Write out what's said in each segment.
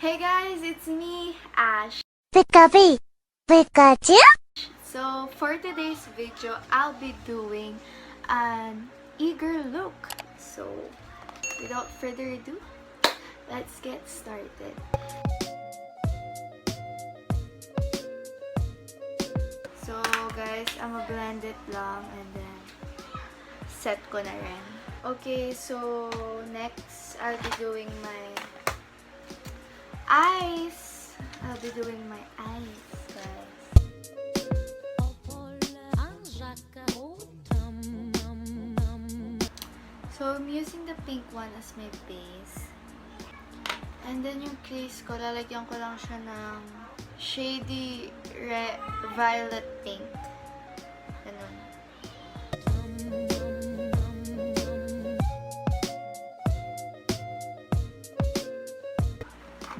Hey guys, it's me, Ash. Pikachu, Pikachu. So for today's video, I'll be doing an eager look. So without further ado, let's get started. So guys, I'm gonna blend it lang and then set ko na rin. Okay, so next I'll be doing my eyes. I'll be doing my eyes, guys. So I'm using the pink one as my base. And then yung crease ko, lalagyan ko lang siya ng shady violet pink. Ganun.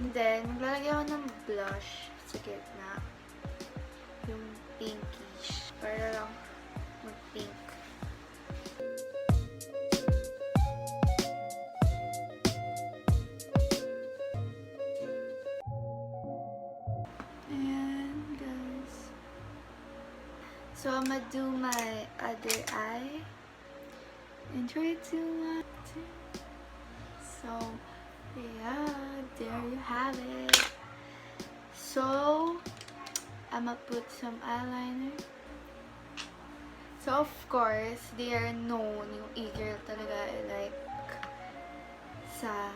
And then, maglalagay ako ng blush sa gitna. Yung pinkish. Para lang mag-pink. Ayan, guys. So, I'm gonna do my other eye. And 3, 2, 1, 2. So, yeah, there you have it. So, I'm gonna put some eyeliner. So, of course, they are known, yung e-girl talaga, like, sa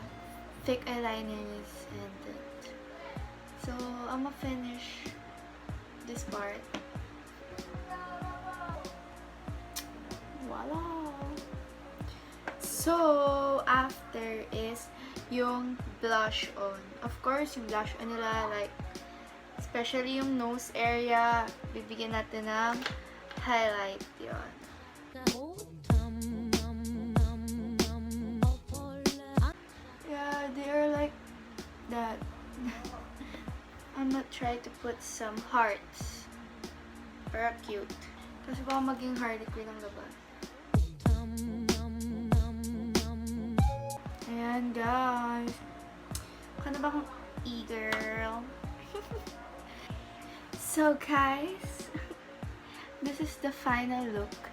thick eyeliners and that. So, I'm gonna finish this part. Voila! So, after is yung blush on. Of course, yung blush on nila, like, especially yung nose area, bibigyan natin ng highlight yun. Yeah, they are like that. I'm gonna try to put some hearts para cute. Kasi baka maging Harley Quinn ang labas. Ayan, guys. Baka na ba akong e-girl? So, guys, this is the final look.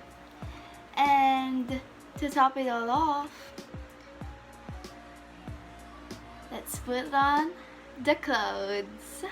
And to top it all off, let's put on the clothes.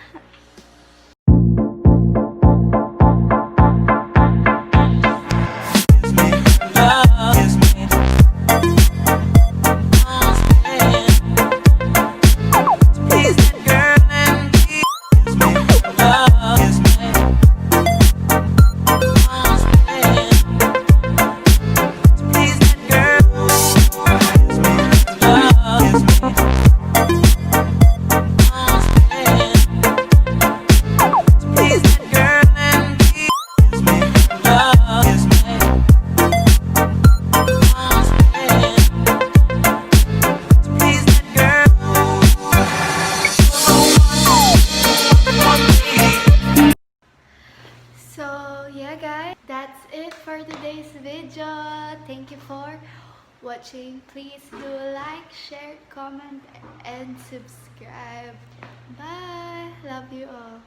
That's it for today's video. Thank you for watching. Please do like, share, comment, and subscribe. Bye. Love you all.